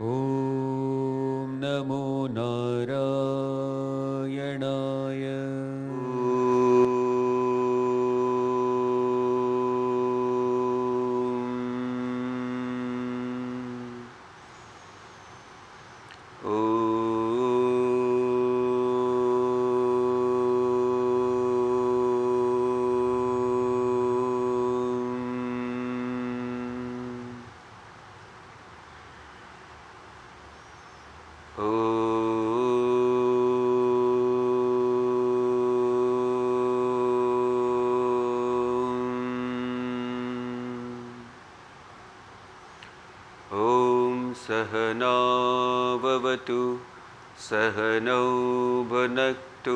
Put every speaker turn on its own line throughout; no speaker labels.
ॐ नमो नारायणाय। सहनाववतु सहनौ भुनक्तु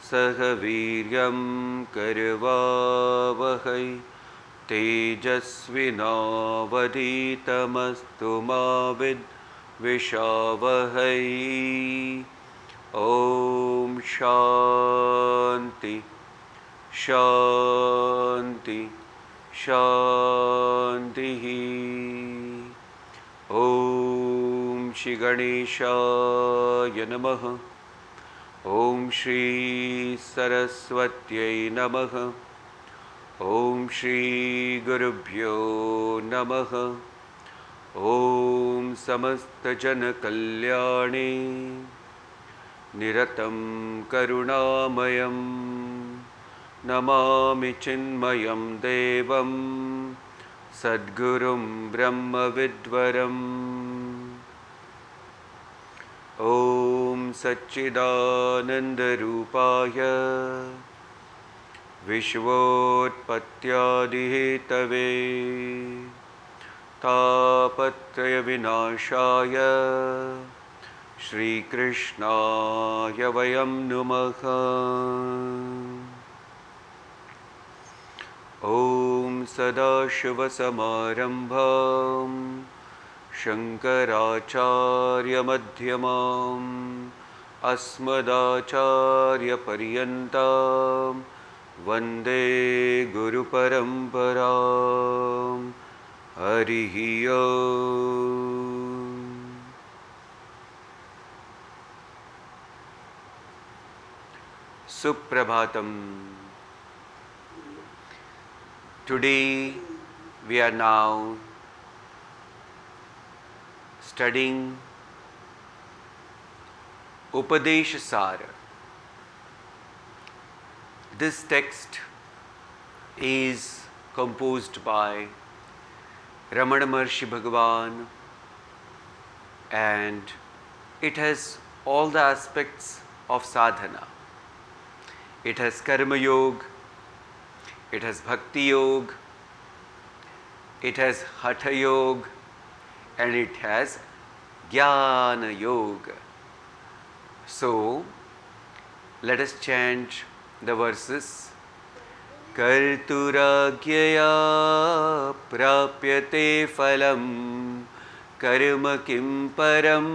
सह वीर्यं करवावहै तेजस्विनावधीतमस्तु मा विद्विषावहै। ॐ शान्ति शान्ति शान्तिः। ॐ श्री गणेशाय नमः। ॐ श्री सरस्वत्यै नमः। ॐ श्री गुरुभ्यो नमः। ॐ समस्तजनकल्याणे निरतं करुणामयं नमामि चिन्मयं देवं सद्गुरुं ब्रह्मविद्वरम्। ॐ सच्चिदानन्दरूपाय विश्वोत्पत्त्यादिहेतवे तापत्रयविनाशाय श्रीकृष्णाय वयं नुमः। ॐ सदाशिवसमारम्भां शङ्कराचार्यमध्यमाम् अस्मदाचार्यपर्यन्तां वन्दे गुरुपरम्परां। हरिः ओम्। सुप्रभातम्। Today we are now studying Upadesh Sara. This text is composed by Ramana Maharshi Bhagavan, and it has all the aspects of sadhana. It has karma yoga, it has bhakti yoga, it has hatha yoga, and it has jnana yoga. So let us chant the verses. Karturagya prapyate phalam karma kim param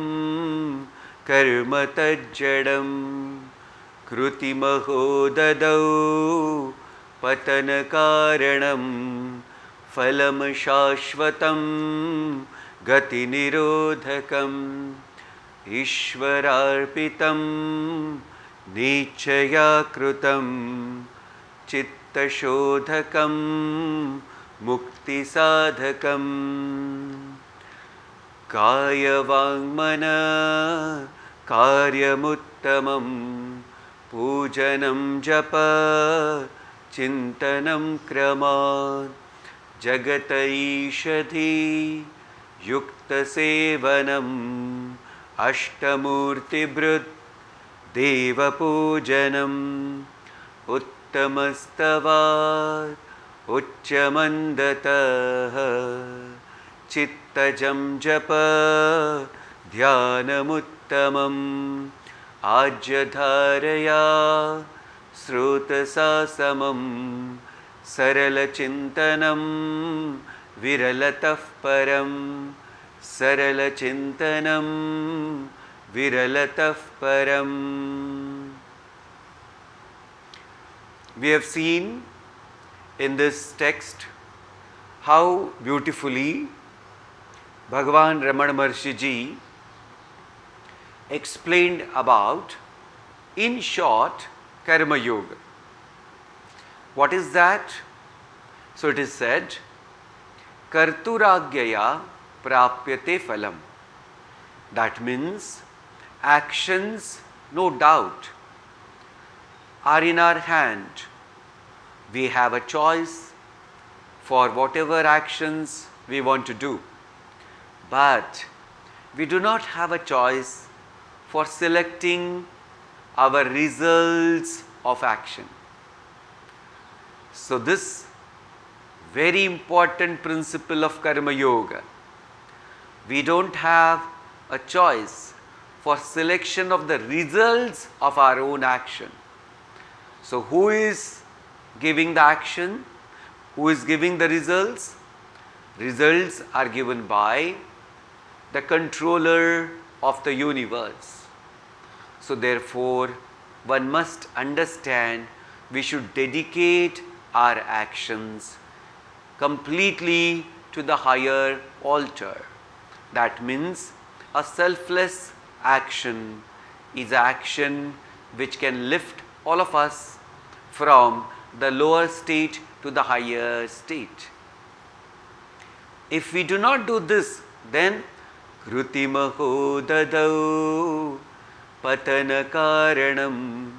karma tajjadam kruti mahodadau patana karanam phalam shashvatam gati nirodhakam ishvararpitam nichaya krutam चित्तशोधकं मुक्तिसाधकं कायवाङ्मन कार्यमुत्तमं पूजनं जप चिन्तनं क्रमात् जगत ईषधि युक्तसेवनम् अष्टमूर्तिभृत् देवपूजनम् उत्तमस्तवात् उच्चमन्दतः चित्तजं जप ध्यानमुत्तमम् आज्यधारया श्रोतसासमं सरलचिन्तनं विरलतः परं सरलचिन्तनं विरलतः परम्. We have seen in this text how beautifully Bhagavan Ramana Maharshi Ji explained about, in short, Karma Yoga. What is that? So it is said, Karturagyaya prapyate phalam. That means actions, no doubt, are in our hand. We have a choice for whatever actions we want to do. But we do not have a choice for selecting our results of action. So this very important principle of Karma Yoga. We don't have a choice for selection of the results of our own action. So who is giving the action? Who is giving the results? Results are given by the controller of the universe. So therefore, one must understand we should dedicate our actions completely to the higher altar. That means a selfless action is action which can lift all of us from the lower state to the higher state. If we do not do this, then Krutimaho dadau patana karanam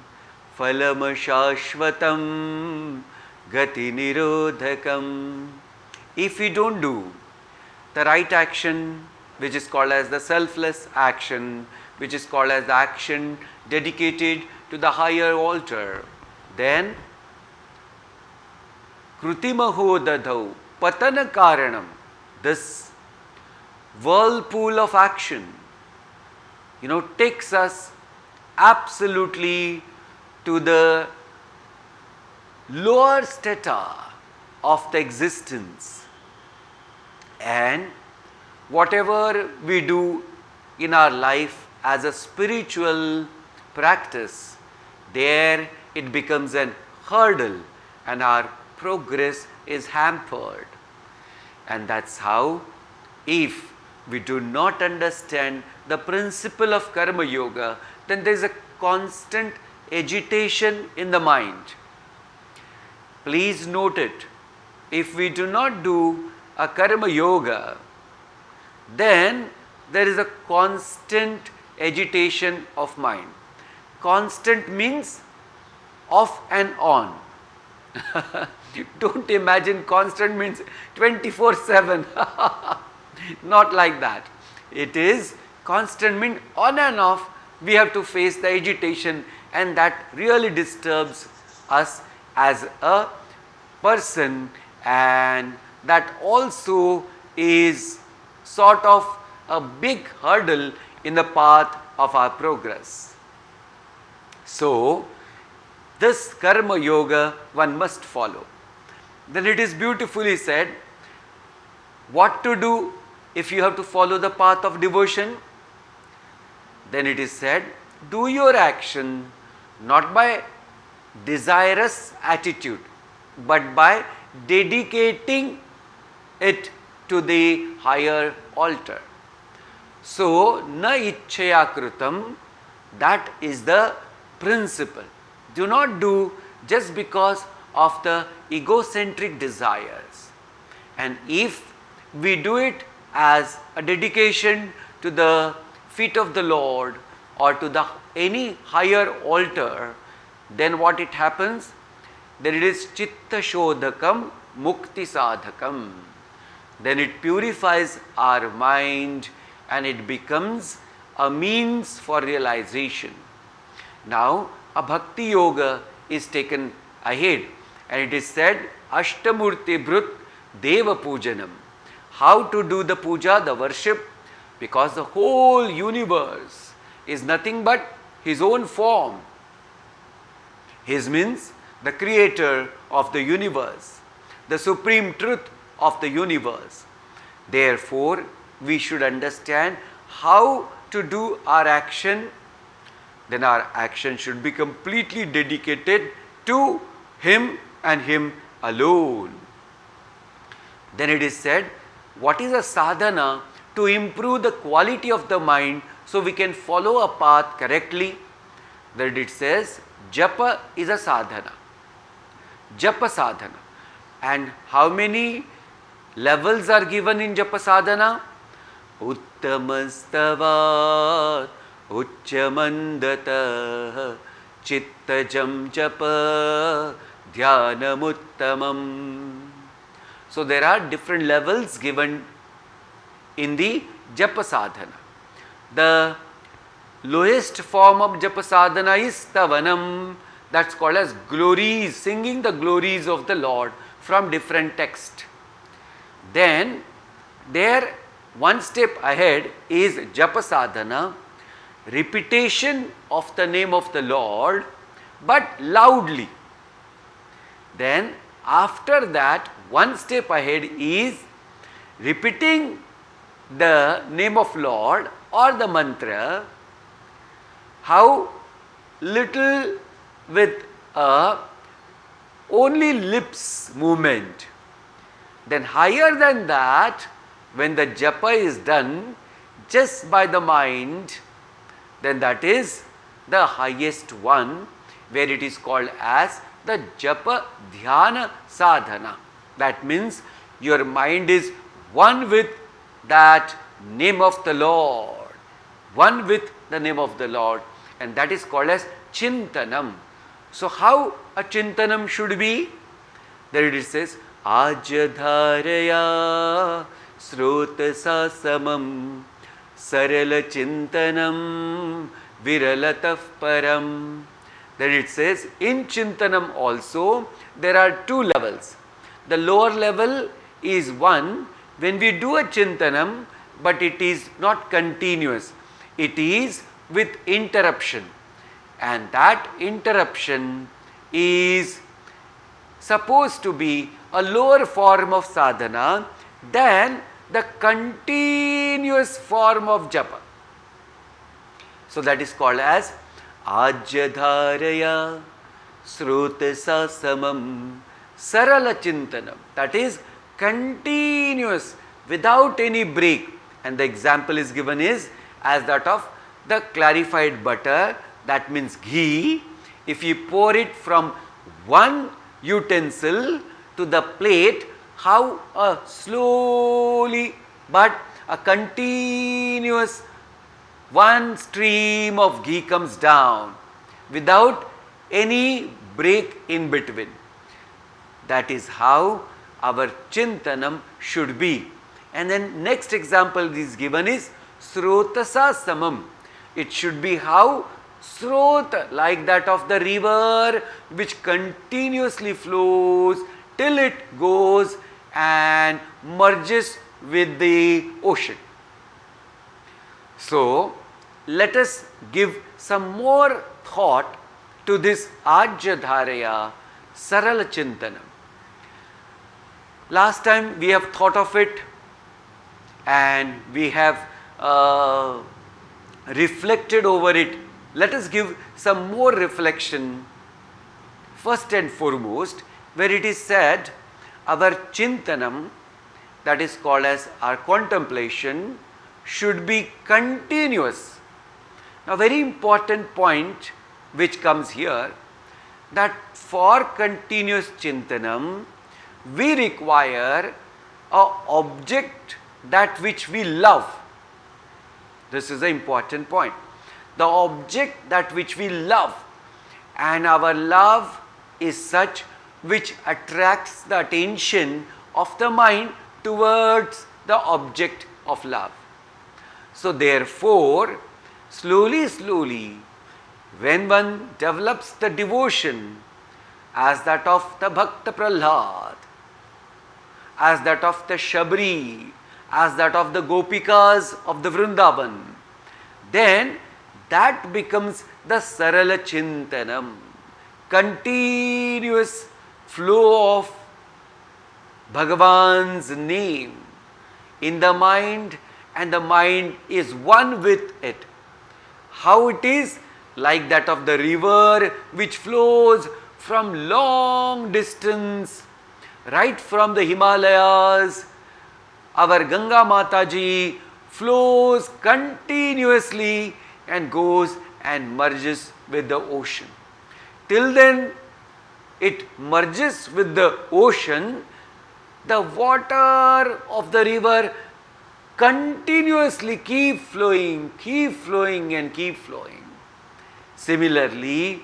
phalam shashvatam gati nirodhakam. If we don't do the right action, which is called as the selfless action, which is called as the action dedicated to the higher altar, then Krutimaho dadau patana karanam, this whirlpool of action, takes us absolutely to the lower strata of the existence. And whatever we do in our life as a spiritual practice, there it becomes an hurdle and our progress is hampered. And that's how, if we do not understand the principle of Karma Yoga, then there is a constant agitation in the mind. Please note it. If we do not do a Karma Yoga, then there is a constant agitation of mind. Constant means off and on. Don't imagine constant means 24/7. Not like that. It is constant means on and off. We have to face the agitation, and that really disturbs us as a person, and that also is sort of a big hurdle in the path of our progress. So, this Karma Yoga one must follow. Then it is beautifully said, what to do if you have to follow the path of devotion? Then it is said, do your action not by desirous attitude, but by dedicating it to the higher altar. So, na ichchaya kritam, that is the principle. Do not do just because of the egocentric desires. And if we do it as a dedication to the feet of the Lord or to the any higher altar, then what it happens? Then it is chitta shodhakam mukti sadhakam. Then it purifies our mind and it becomes a means for realization. Now, a bhakti yoga is taken ahead, and it is said, Ashtamurti Brut Deva Pujanam. How to do the puja, the worship? Because the whole universe is nothing but his own form. His means the creator of the universe, the supreme truth of the universe. Therefore, we should understand how to do our action. Then our action should be completely dedicated to him and him alone. Then it is said, what is a sadhana to improve the quality of the mind so we can follow a path correctly. That it says japa is a sadhana. Japa sadhana. And how many levels are given in japa sadhana? Uttamastavat Uchchamandata Chittajam Japa Dhyanamuttamam. So there are different levels given in the japa sadhana. The lowest form of japa sadhana is tavanam, that's called as glories, singing the glories of the Lord from different texts. Then there one step ahead is japa sadhana, repetition of the name of the Lord but loudly. Then after that one step ahead is repeating the name of Lord or the mantra, how little with a only lips movement. Then higher than that, when the japa is done just by the mind, then that is the highest one, where it is called as the japa dhyana sadhana. That means your mind is one with that name of the Lord, one with the name of the Lord, and that is called as chintanam. So how a chintanam should be? There it says ajadharaya srotasa samam sarala chintanam viralataf param. Then it says in chintanam also there are two levels. The lower level is one when we do a chintanam, but it is not continuous. It is with interruption, and that interruption is supposed to be a lower form of sadhana than the continuous form of japa. So that is called as ajadharaya srotasa samam sarala chintanam. That is continuous without any break. And the example is given is as that of the clarified butter, that means ghee. If you pour it from one utensil to the plate, how slowly but a continuous one stream of ghee comes down without any break in between. That is how our chintanam should be. And then next example is given is srotasa samam. It should be how srota, like that of the river which continuously flows till it goes and merges with the ocean. So let us give some more thought to this ajadharaya sarala chintanam. Last time we have thought of it and we have reflected over it. Let us give some more reflection. First and foremost, where it is said our chintanam, that is called as our contemplation, should be continuous. Now very important point which comes here, that for continuous chintanam we require a object that which we love. This is an important point. The object that which we love, and our love is such which attracts the attention of the mind towards the object of love. So therefore, slowly, when one develops the devotion as that of the Bhakta Prahlad, as that of the Shabri, as that of the Gopikas of the Vrindavan, then that becomes the Sarala Chintanam, continuous flow of Bhagavan's name in the mind, and the mind is one with it. How it is? Like that of the river which flows from long distance, right from the Himalayas. Our Ganga Mataji flows continuously and goes and merges with the ocean. Till then it merges with the ocean, the water of the river continuously keep flowing and keep flowing. Similarly,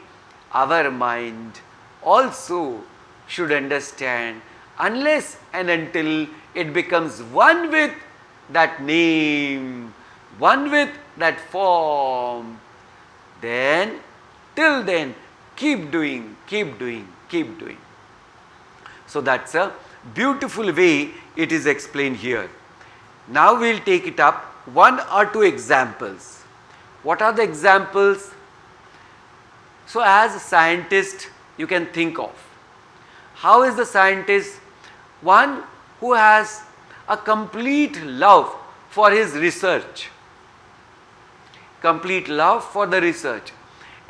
our mind also should understand, unless and until it becomes one with that name, one with that form, then till then keep doing. So that's a beautiful way it is explained here. Now we will take it up, one or two examples. What are the examples? So as a scientist you can think of. How is the scientist? One who has a complete love for his research. Complete love for the research.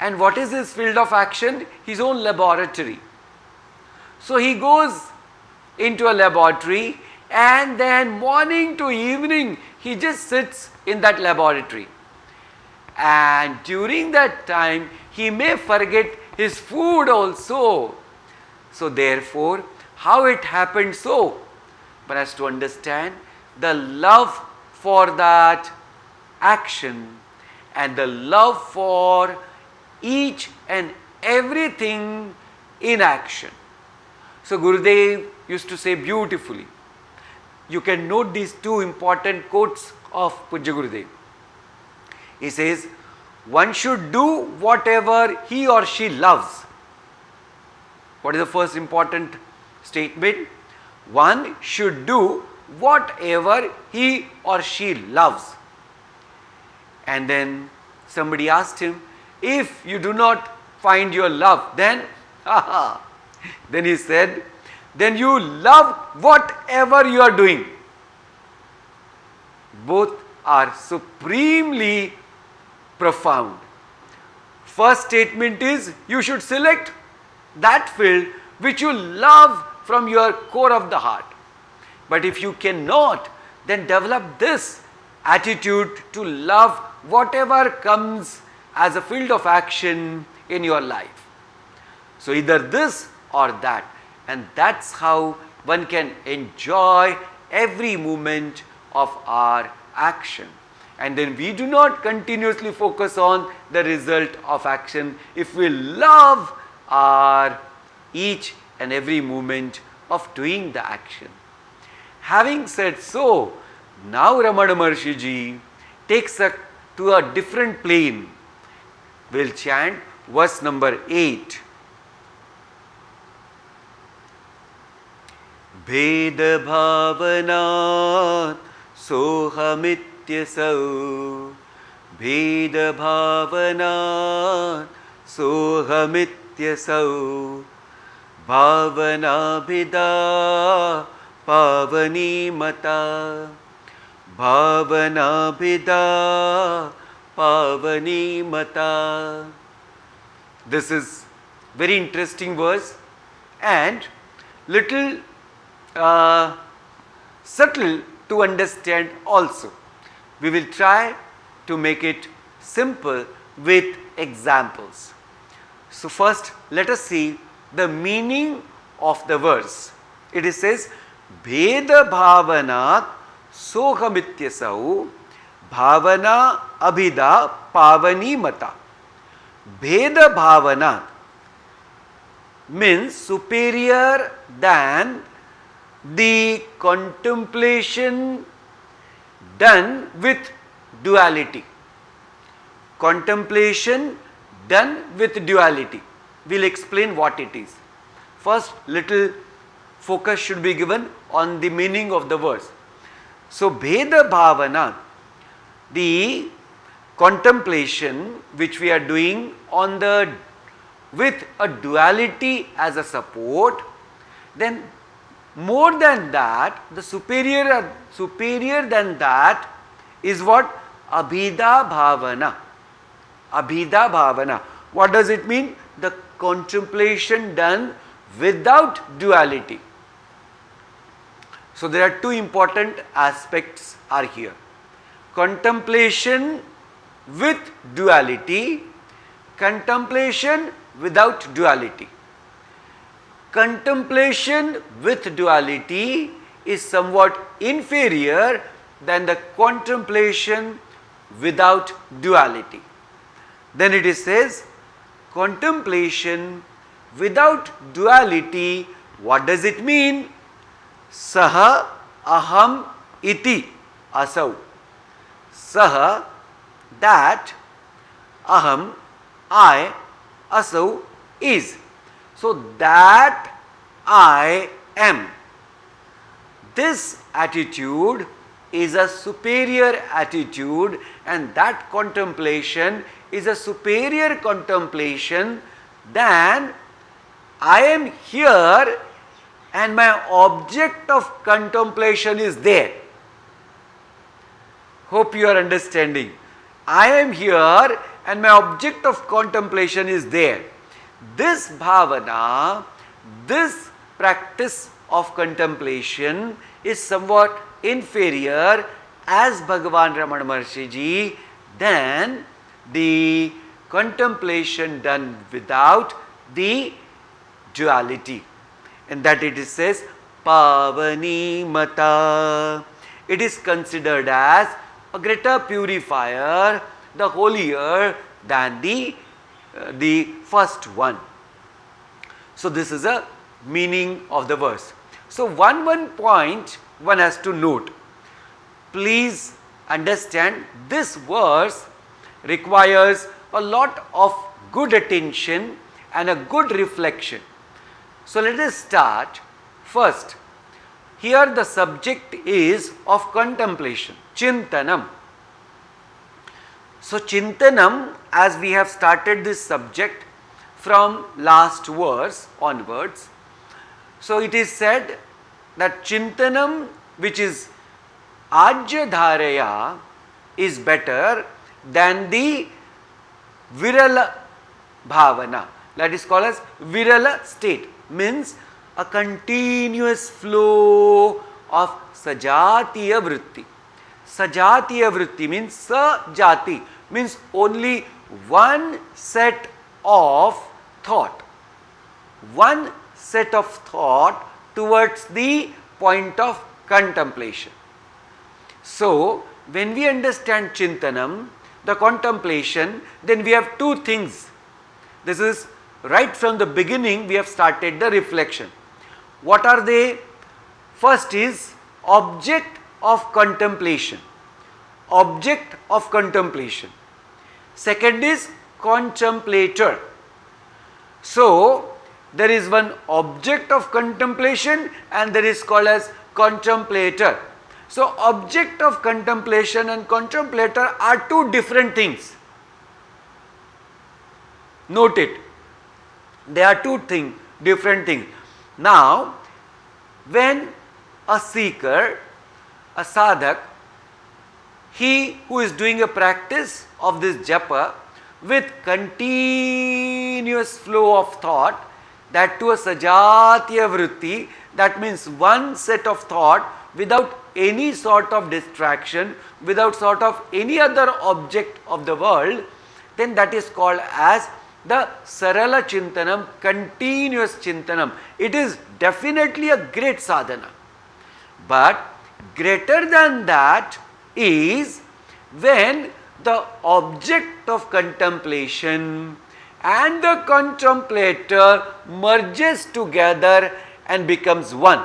And what is his field of action? His own laboratory. So he goes into a laboratory and then morning to evening he just sits in that laboratory. And during that time he may forget his food also. So therefore, how it happened so? But has to understand the love for that action and the love for each and everything in action. So Gurudev used to say beautifully, you can note these two important quotes of Pujya Gurudev. He says, one should do whatever he or she loves. What is the first important statement? One should do whatever he or she loves. And then somebody asked him, if you do not find your love, then then he said, then you love whatever you are doing. Both are supremely profound. First statement is, you should select that field which you love from your core of the heart. But if you cannot, then develop this attitude to love whatever comes as a field of action in your life. So either this or that, and that's how one can enjoy every moment of our action. And then we do not continuously focus on the result of action if we love our each and every moment of doing the action. Having said so, now Ramana Maharshi Ji takes us to a different plane. We'll chant verse number 8. भेद भावनात् सोहमित्यसौ भेद भावनात् सोहमित्यसौ भावनाभिदा पावनी मता भावनाभिदा पावनी मता. This is very interesting verse and little subtle to understand also. We will try to make it simple with examples. So first let us see the meaning of the verse. It says, Bheda bhavanat sohamityasau bhavana abhida pavani mata. Bheda bhavana means superior than the contemplation done with duality. Contemplation done with duality. We will explain what it is. First, little focus should be given on the meaning of the verse. So, Bheda Bhavana, the contemplation which we are doing on the with a duality as a support, then more than that, the superior than that is what? Abhida Bhavana. Abhida Bhavana. What does it mean? The contemplation done without duality. So there are two important aspects are here. contemplation with duality, contemplation without duality. Contemplation with duality is somewhat inferior than the contemplation without duality. Then it says, contemplation without duality, what does it mean? Saha aham iti asau. Saha, that, aham, I, asau, is. So that I am. This attitude is a superior attitude, and that contemplation is a superior contemplation than I am here and my object of contemplation is there. Hope you are understanding. I am here and my object of contemplation is there. This bhavana, this practice of contemplation is somewhat inferior as Bhagavan Ramana Maharshi Ji than the contemplation done without the duality. And that it says Pavani Mata. It is considered as a greater purifier, the holier than the first one. So this is a meaning of the verse. So one point one has to note. Please understand, this verse requires a lot of good attention and a good reflection. So let us start. First, here the subject is of contemplation, Chintanam. So Chintanam, as we have started this subject from last verse onwards, so it is said that Chintanam, which is Ajya Dharaya, is better than the Virala Bhavana. That is called as Virala state, means a continuous flow of Sajatiya Vritti. Sajatiya Vritti means Sajati, means only one set of thought. One set of thought towards the point of contemplation. So, when we understand Chintanam, the contemplation, then we have two things. This is right from the beginning we have started the reflection. What are they? First is object of contemplation. Object of contemplation. Second is contemplator. So, there is one object of contemplation and there is called as contemplator. So, object of contemplation and contemplator are two different things. Note it. They are two different things. Now, when a seeker, a sadhak, he who is doing a practice of this japa with continuous flow of thought, that to a sajatiya vritti, that means one set of thought without any sort of distraction, without sort of any other object of the world, then that is called as the Sarala Chintanam, continuous Chintanam. It is definitely a great sadhana. But greater than that is when the object of contemplation and the contemplator merges together and becomes one.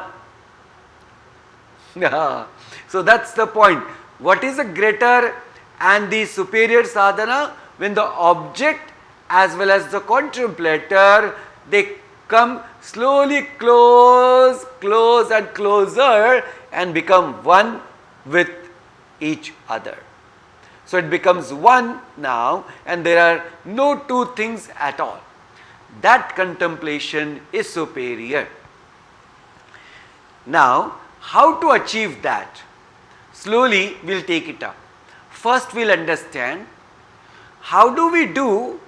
So that's the point. What is the greater and the superior sadhana? When the object as well as the contemplator, they come slowly close and closer and become one with each other. So it becomes one now and there are no two things at all. That contemplation is superior. Now, how to achieve that? Slowly we will take it up. First we will understand how do we do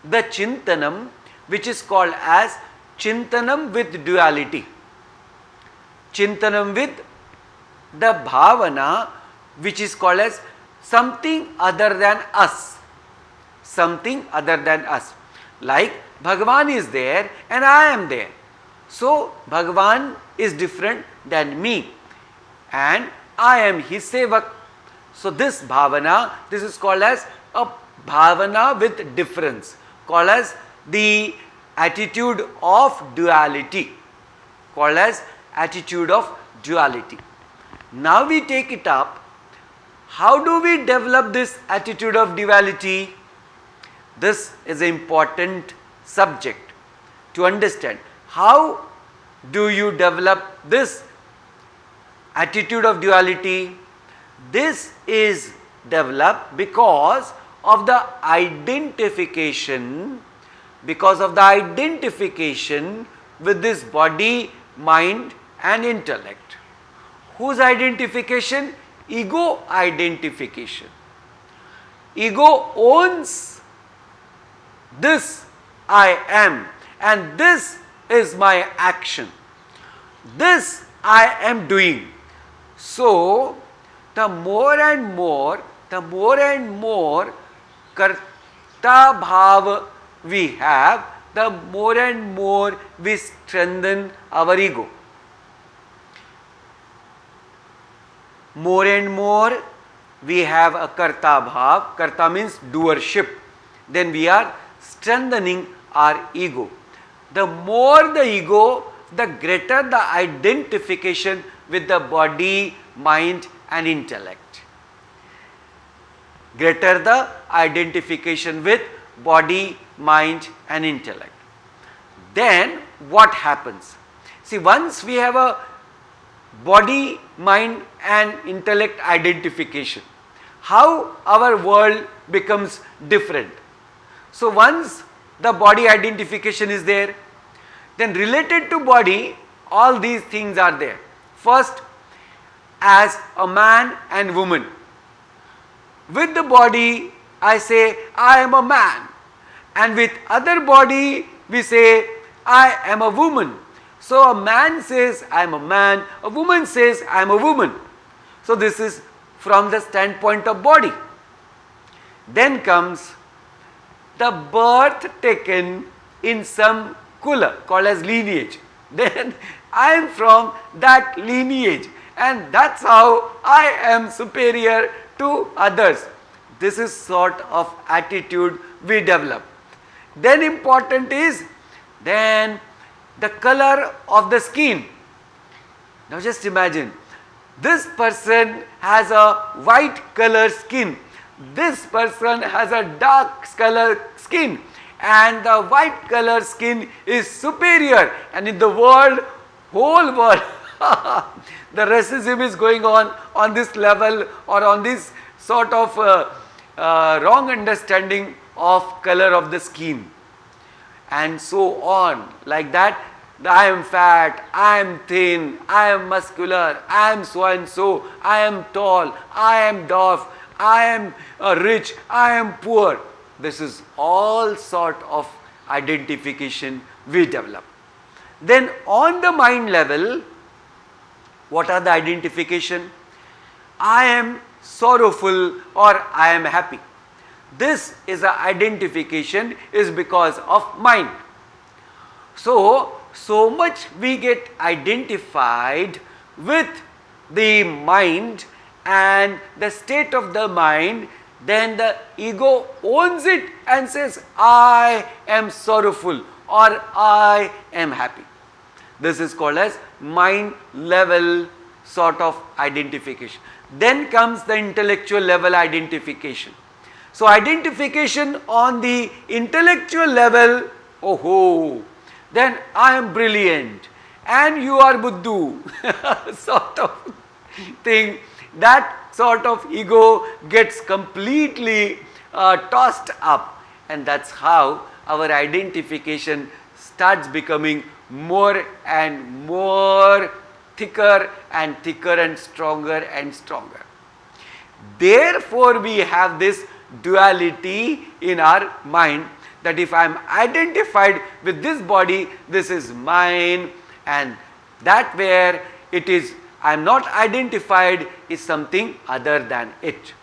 the Chintanam, which is called as Chintanam with duality. Chintanam with the bhavana which is called as something other than us. Something other than us. Like Bhagavan is there and I am there. So Bhagavan is different than me and I am his sevak. So this bhavana, this is called as a bhavana with difference, called as the attitude of duality, called as attitude of duality. Now we take it up. How do we develop this attitude of duality? This is an important subject to understand. How do you develop this attitude of duality? This is developed because of the identification, with this body, mind and intellect. Whose identification? Ego identification. Ego owns this I am and this is my action. This I am doing. So, the more and more karta bhav we have, the more and more we strengthen our ego. More and more we have a karta bhav, karta means doership, then we are strengthening our ego. The more the ego, the greater the identification with the body, mind and intellect. Greater the identification with body, mind and intellect. Then what happens? See, once we have a body, mind and intellect identification, how our world becomes different. So once the body identification is there, then related to body, all these things are there. First, as a man and woman. With the body, I say, I am a man. And with other body, we say, I am a woman. So a man says, I am a man. A woman says, I am a woman. So this is from the standpoint of body. Then comes the birth taken in some kula, called as lineage. Then I am from that lineage and that's how I am superior to others. This is sort of attitude we develop. Then important is then the color of the skin. Now just imagine, this person has a white color skin, this person has a dark color skin, and the white color skin is superior, and in the world, whole world, the racism is going on this level or on this sort of wrong understanding of color of the skin and so on, like that. I am fat, I am thin, I am muscular, I am so and so, I am tall, I am dwarf, I am rich, I am poor. This is all sort of identification we develop. Then on the mind level, what are the identification? I am sorrowful or I am happy. This is a identification is because of mind. So much we get identified with the mind and the state of the mind, then the ego owns it and says, I am sorrowful or I am happy. This is called as mind level sort of identification. Then comes the intellectual level identification. So identification on the intellectual level, oh, then I am brilliant and you are buddhu sort of thing. That sort of ego gets completely tossed up, and that's how our identification starts becoming more and more thicker and thicker and stronger and stronger. Therefore we have this duality in our mind, that if I am identified with this body, this is mine, and that where it is I am not identified is something other than it.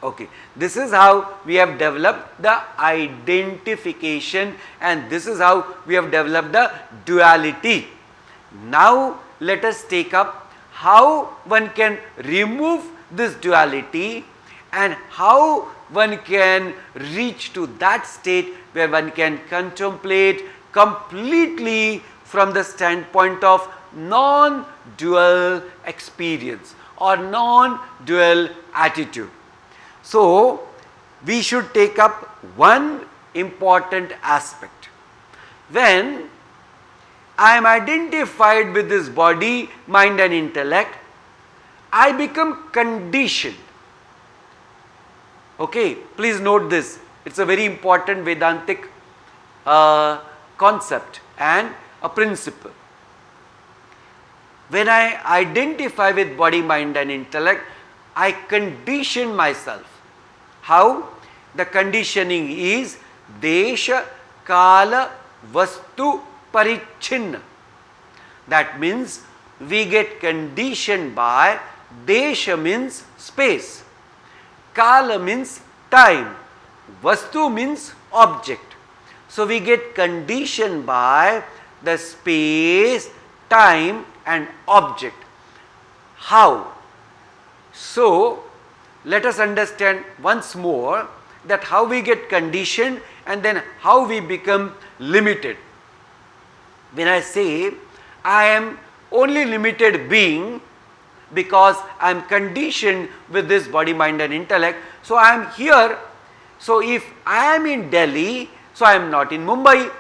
Okay, this is how we have developed the identification, and this is how we have developed the duality. Now let us take up how one can remove this duality and how one can reach to that state where one can contemplate completely from the standpoint of non-dual experience or non-dual attitude. So, we should take up one important aspect. When I am identified with this body, mind and intellect, I become conditioned. Okay, please note this. It's a very important Vedantic concept and a principle. When I identify with body, mind and intellect, I condition myself. How? The conditioning is desha, kala, vastu, parichinna. That means we get conditioned by desha means space, kala means time, vastu means object. So we get conditioned by the space, time and object. How? So let us understand once more that how we get conditioned and then how we become limited. When I say I am only limited being because I am conditioned with this body, mind and intellect, so I am here. So if I am in Delhi, so I am not in Mumbai.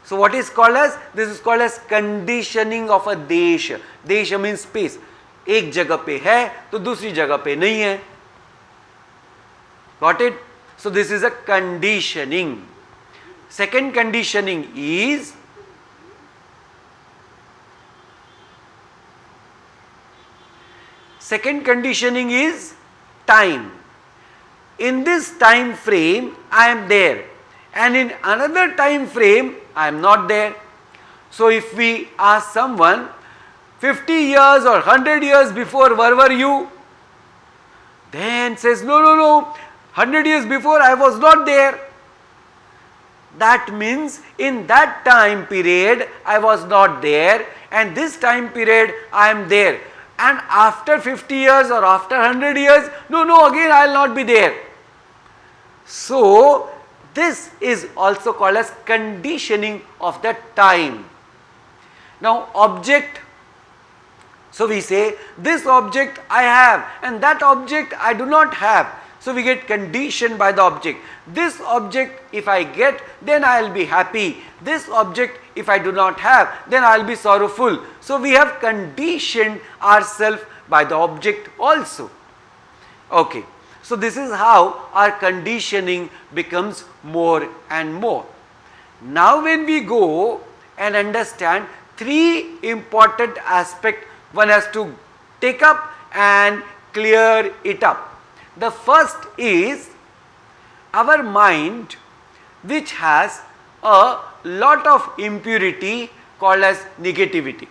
So what is called as? This is called as conditioning of a desha. Desha means space. एक जगह पे है तो दूसरी जगह पे नहीं है. Got it? So this is a conditioning. Second conditioning is time. In this time frame I am there, and in another time frame I am not there. So if we ask someone 50 years or 100 years before, where were you? Then says, no, 100 years before I was not there. That means in that time period I was not there, and this time period I am there. And after 50 years or after 100 years, no, again I will not be there. So this is also called as conditioning of the time. Now object. So we say this object I have and that object I do not have. So we get conditioned by the object. This object if I get, then I will be happy. This object if I do not have, then I will be sorrowful. So we have conditioned ourselves by the object also. Okay. So this is how our conditioning becomes more and more. Now when we go and understand three important aspects one has to take up and clear it up. The first is our mind, which has a lot of impurity called as negativity.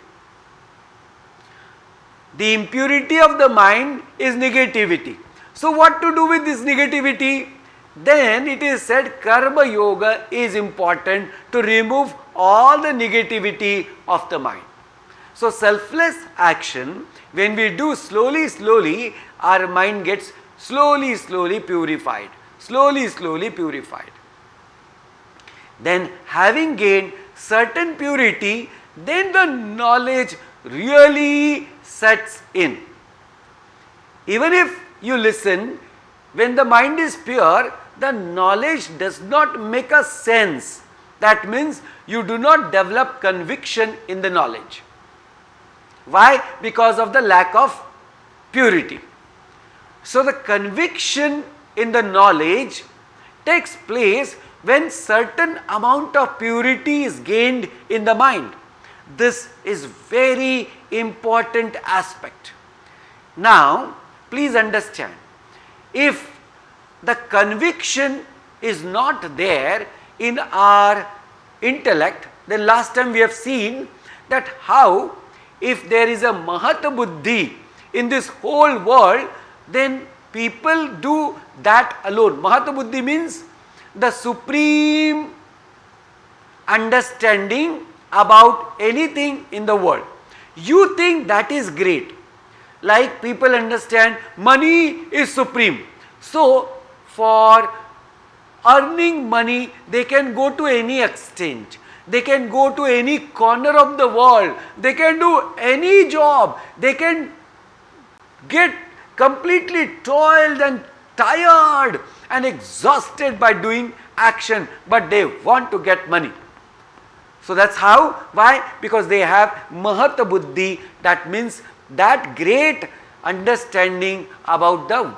The impurity of the mind is negativity. So what to do with this negativity? Then it is said karma yoga is important to remove all the negativity of the mind. So selfless action, when we do slowly, our mind gets slowly purified. Slowly purified. Then having gained certain purity, then the knowledge really sets in. Even if you listen, when the mind is pure, the knowledge does not make a sense. That means you do not develop conviction in the knowledge. Why? Because of the lack of purity. So the conviction in the knowledge takes place when certain amount of purity is gained in the mind. This is very important aspect. Now please understand, if the conviction is not there in our intellect, then last time we have seen that how if there is a Mahat Buddhi in this whole world, then people do that alone. Mahat Buddhi means the supreme understanding about anything in the world. You think that is great. Like people understand money is supreme. So for earning money, they can go to any exchange. They can go to any corner of the world. They can do any job. They can get completely toiled and tired and exhausted by doing action, but they want to get money. So that's how. Why? Because they have Mahat Buddhi, that means that great understanding about the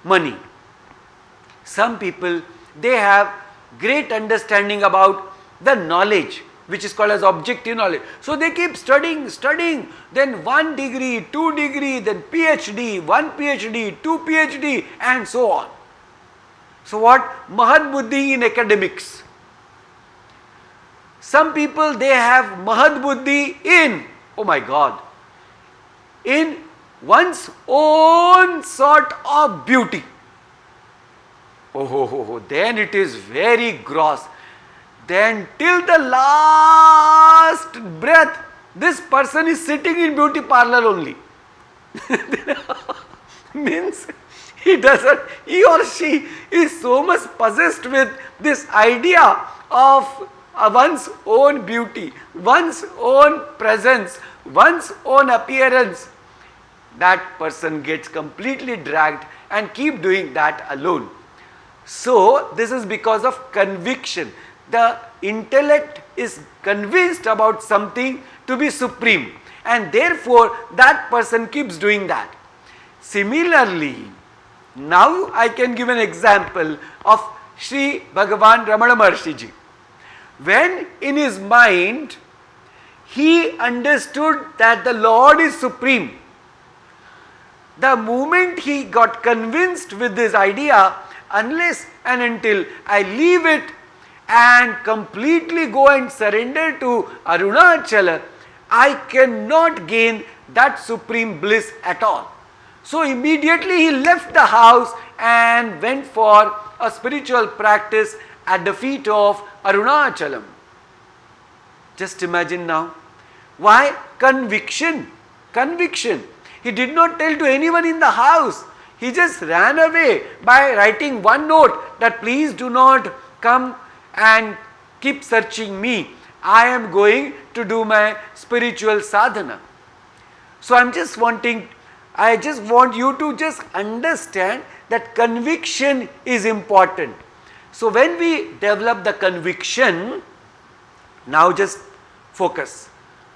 money. Some people, they have great understanding about the knowledge, which is called as objective knowledge. So they keep studying, then 1 degree, 2 degree, then PhD, 1 PhD, 2 PhD, and so on. So what? Mahat Buddhi in academics. Some people, they have Mahat Buddhi in, oh my God, in one's own sort of beauty. Oh, then it is very gross. Then till the last breath, this person is sitting in beauty parlor only. Means he or she is so much possessed with this idea of one's own beauty, one's own presence, one's own appearance. That person gets completely dragged and keep doing that alone. So this is because of conviction. The intellect is convinced about something to be supreme, and therefore that person keeps doing that. Similarly, now I can give an example of Sri Bhagavan Ramana Maharshi Ji. When in his mind he understood that the Lord is supreme, the moment he got convinced with this idea, unless and until I leave it and completely go and surrender to Arunachala, I cannot gain that supreme bliss at all. So immediately he left the house and went for a spiritual practice at the feet of Arunachalam. Just imagine now. Why? Conviction. Conviction. He did not tell to anyone in the house. He just ran away by writing one note that please do not come and keep searching me. I am going to do my spiritual sadhana. So I just want you to just understand that conviction is important. So when we develop the conviction, now just focus.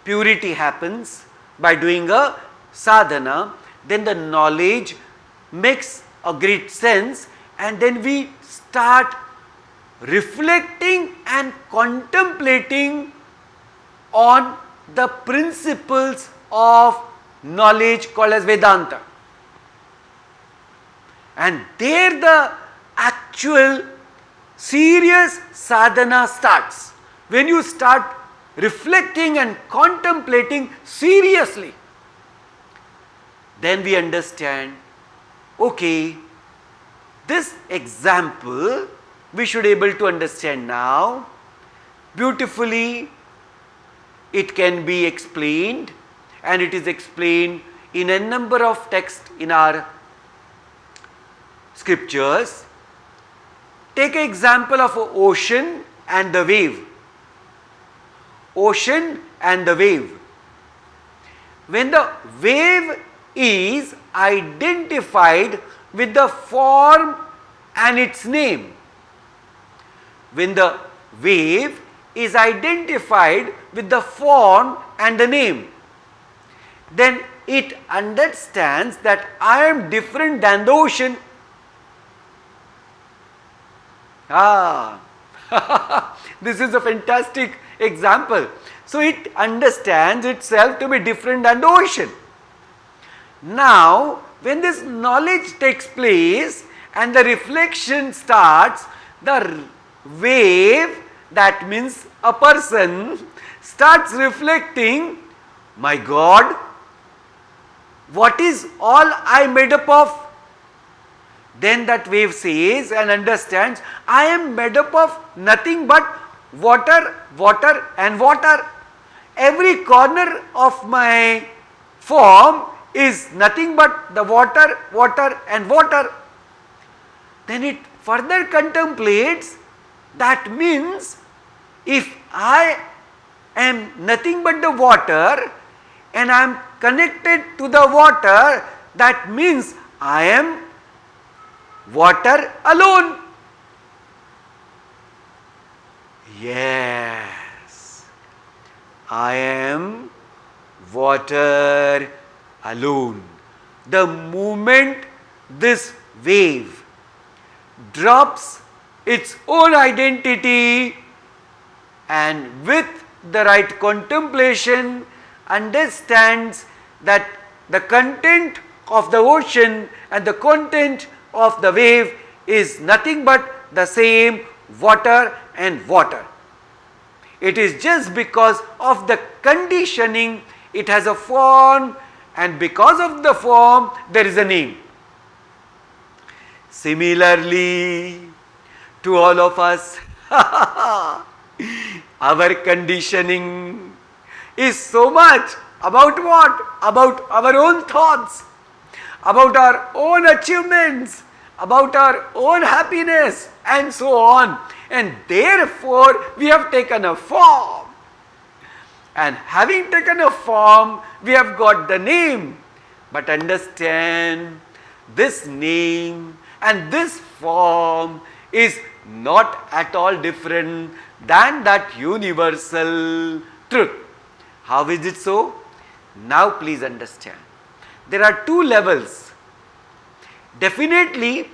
Purity happens by doing a sadhana, then the knowledge makes a great sense, and then we start reflecting and contemplating on the principles of knowledge called as Vedanta. And there the actual serious sadhana starts. When you start reflecting and contemplating seriously, then we understand, okay, this example we should be able to understand now. Beautifully it can be explained, and it is explained in a number of texts in our scriptures. Take an example of an ocean and the wave. Ocean and the wave. When the wave is identified with the form and its name, when the wave is identified with the form and the name, then it understands that I am different than the ocean. This is a fantastic example. So it understands itself to be different than the ocean. Now, when this knowledge takes place and the reflection starts, the wave, that means a person, starts reflecting My God, what is all I made up of? Then that wave says and understands, I am made up of nothing but water, water and water. Every corner of my form is nothing but the water, water and water. Then it further contemplates, that means if I am nothing but the water and I am connected to the water, that means I am water alone. Yes, I am water alone. The moment this wave drops its own identity and with the right contemplation understands that the content of the ocean and the content of the wave is nothing but the same water and water. It is just because of the conditioning it has a form, and because of the form there is a name. Similarly, to all of us, our conditioning is so much about what? About our own thoughts, about our own achievements, about our own happiness and so on. And therefore, we have taken a form. And having taken a form, we have got the name. But understand, this name and this form is not at all different than that universal truth. How is it so? Now please understand. There are two levels. Definitely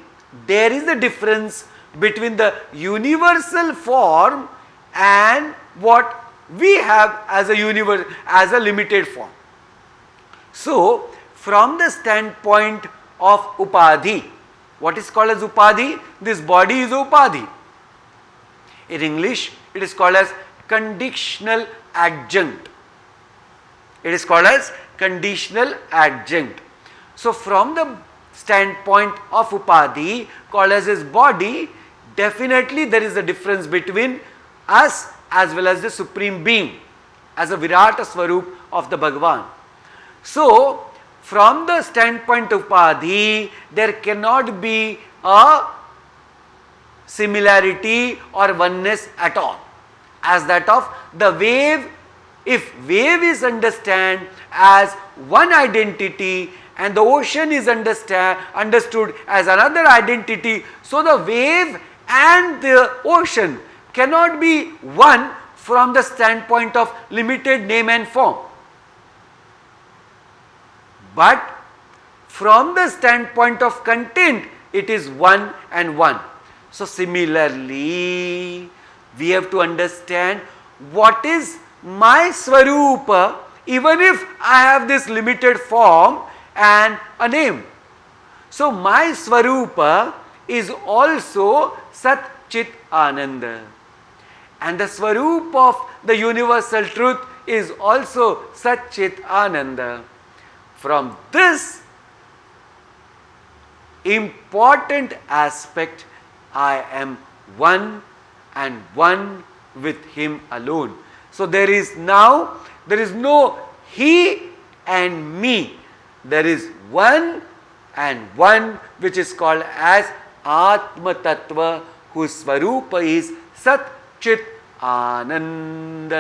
there is a difference between the universal form and what we have as a limited form. So from the standpoint of upadhi, what is called as upadhi? This body is upadhi. In English it is called as conditional adjunct. It is called as conditional adjunct. So from the standpoint of upadhi, called as his body, definitely there is a difference between us as well as the Supreme Being, as a Virata Swarup of the Bhagavan. So from the standpoint of upadhi, there cannot be a similarity or oneness at all, as that of the wave. If wave is understood as one identity and the ocean is understood as another identity, so the wave and the ocean cannot be one from the standpoint of limited name and form. But from the standpoint of content, it is one and one. So similarly, we have to understand what is my Swarupa, even if I have this limited form and a name. So my Swarupa is also Sat Chit Ananda, and the Swarup of the universal truth is also Sat Chit Ananda. From this important aspect, I am one and one with him alone. So there is no he and me. There is one and one which is called as Atma Tattva, whose Swarupa is Sat Chit Ananda,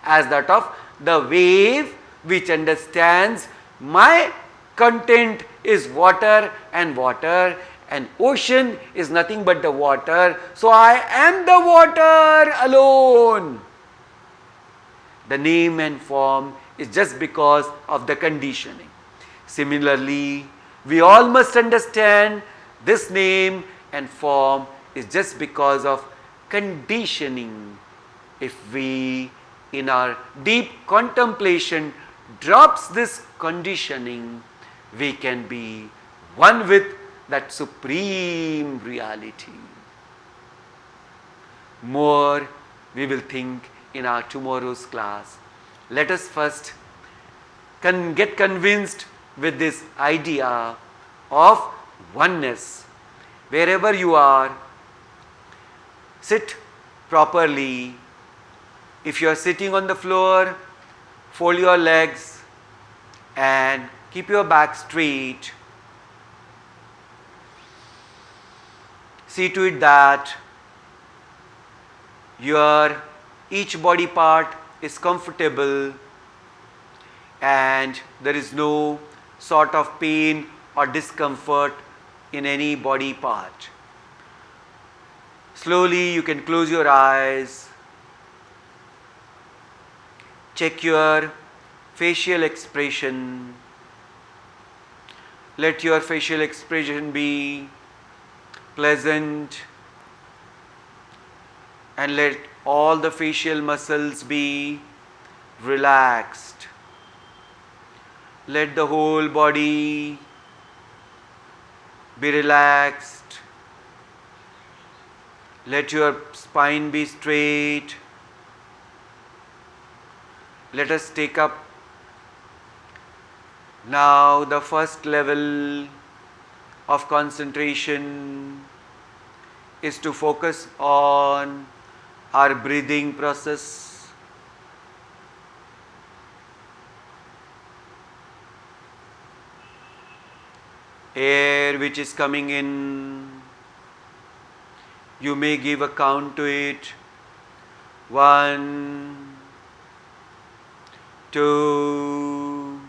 as that of the wave which understands my content is water and ocean is nothing but the water. So I am the water alone. The name and form is just because of the conditioning. Similarly, we all must understand this name and form is just because of conditioning. If we in our deep contemplation drops this conditioning, we can be one with that supreme reality. More we will think in our tomorrow's class. Let us first get convinced with this idea of oneness. Wherever you are, sit properly. If you are sitting on the floor, fold your legs and keep your back straight. See to it that your each body part is comfortable and there is no sort of pain or discomfort in any body part. Slowly you can close your eyes. Check your facial expression. Let your facial expression be pleasant and let all the facial muscles be relaxed. Let the whole body be relaxed. Let your spine be straight. Let us take up now the first level of concentration is to focus on our breathing process. Air which is coming in, you may give a count to it. 1, 2,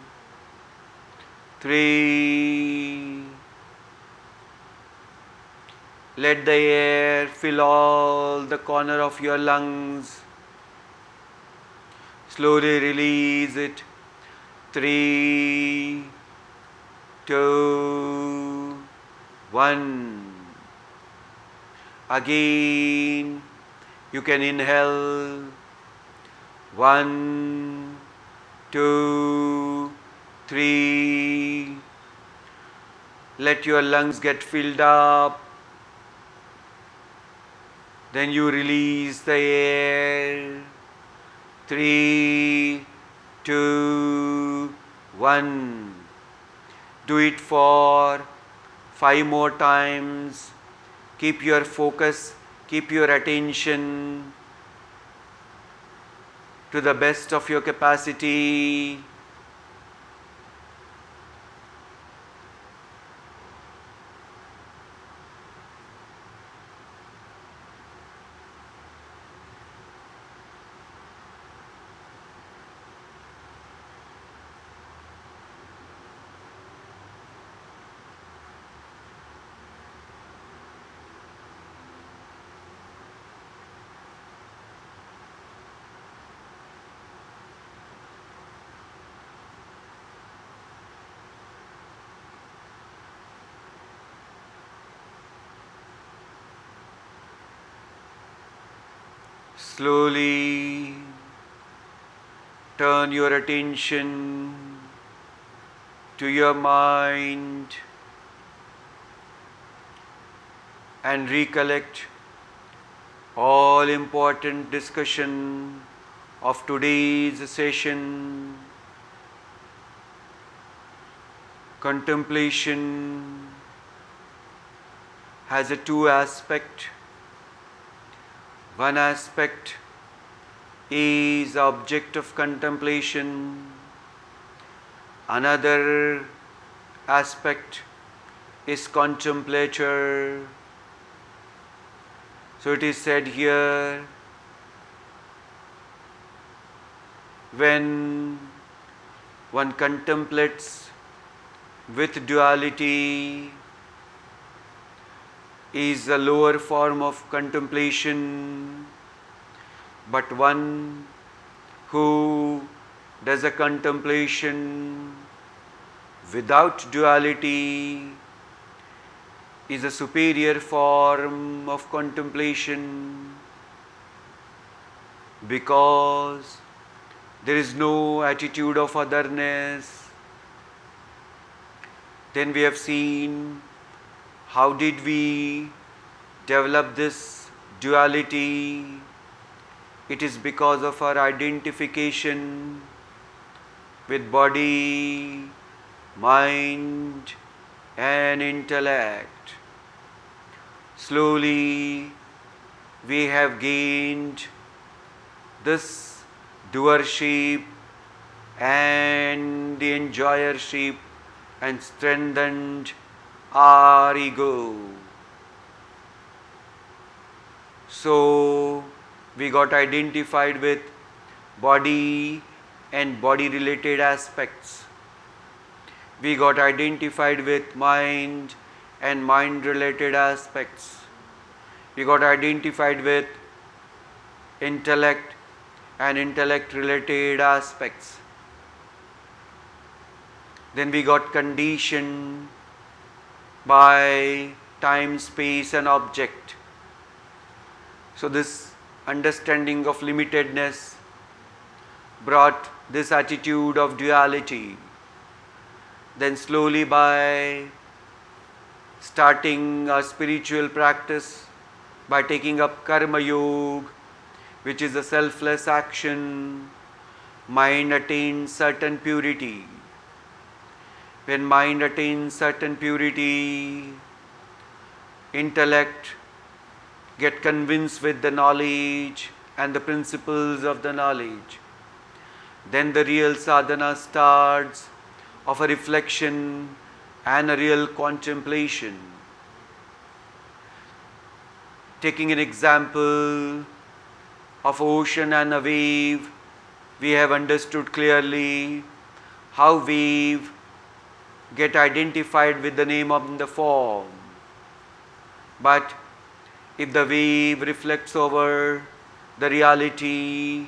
3. Let the air fill all the corner of your lungs. Slowly release it. 3, 2, 1. Again, you can inhale. 1, 2, 3. Let your lungs get filled up. Then you release the air. 3, 2, 1. Do it for 5 more times. Keep your focus, keep your attention to the best of your capacity. Slowly turn your attention to your mind and recollect all important discussion of today's session. Contemplation has a 2 aspect. One aspect is the object of contemplation. Another aspect is contemplator. So it is said here, when one contemplates with duality, is a lower form of contemplation, but one who does a contemplation without duality is a superior form of contemplation, because there is no attitude of otherness. Then we have seen how did we develop this duality? It is because of our identification with body, mind, and intellect. Slowly, we have gained this doership and the enjoyership and strengthened our ego. So, we got identified with body and body related aspects. We got identified with mind and mind related aspects. We got identified with intellect and intellect related aspects. Then we got conditioned by time, space, and object. So, this understanding of limitedness brought this attitude of duality. Then, slowly, by starting a spiritual practice, by taking up Karma Yoga, which is a selfless action, mind attains certain purity. When mind attains certain purity, intellect get convinced with the knowledge and the principles of the knowledge. Then the real sadhana starts of a reflection and a real contemplation. Taking an example of ocean and a wave, we have understood clearly how wave get identified with the name of the form. But if the wave reflects over the reality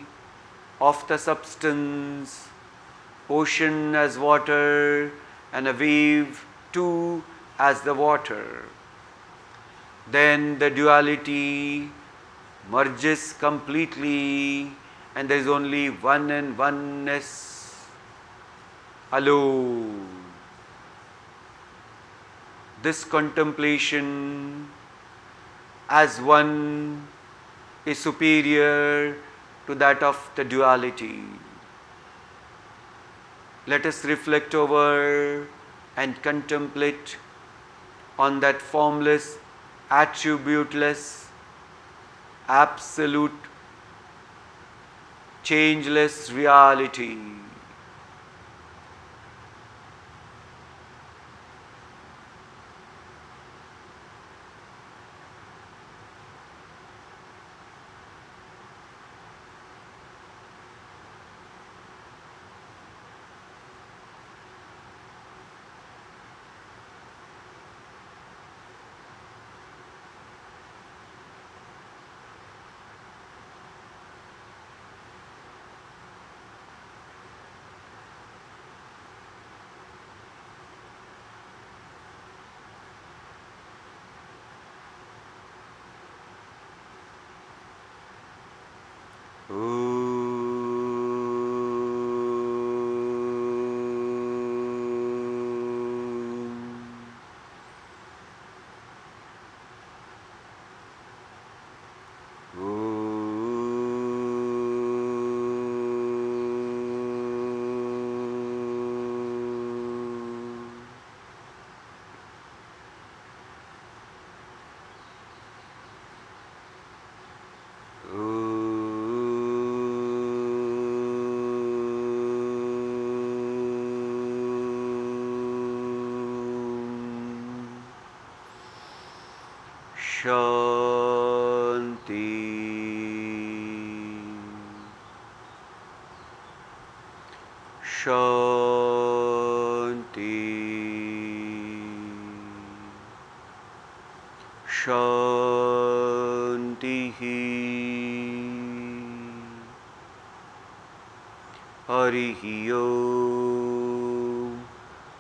of the substance, ocean as water and a wave too as the water, then the duality merges completely and there is only one and oneness alone. This contemplation as one is superior to that of the duality. Let us reflect over and contemplate on that formless, attributeless, absolute, changeless reality. Shanti, Shanti, Harihi Om,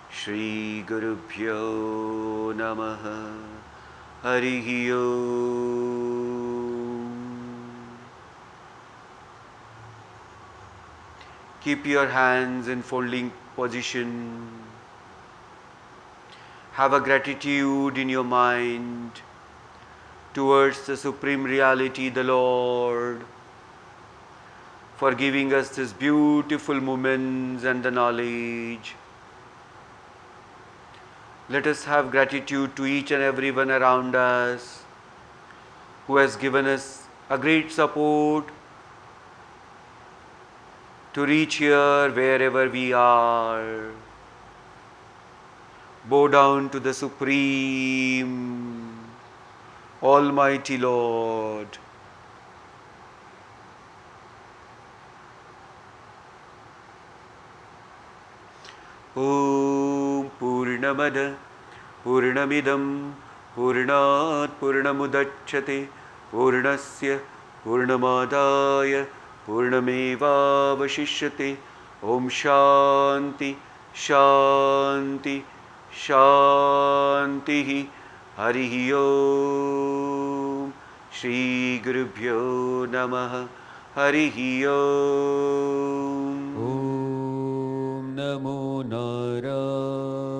Shri Gurubhyo Namaha, Harihi Om. Keep your hands in folding position. Have a gratitude in your mind towards the Supreme Reality, the Lord. for giving us these beautiful moments and the knowledge. Let us have gratitude to each and everyone around us who has given us a great support to reach here wherever we are. Bow down to the Supreme, Almighty Lord. Om Purnamada Purnamidam Purnat Purnamudachyate Purnasya Purnamadaya Purnamevavashishyate. Om Shanti Shanti Shanti. Harihi Om. Shri Gurubhyo Namaha. Harihi Om.
Om Namo Narayana.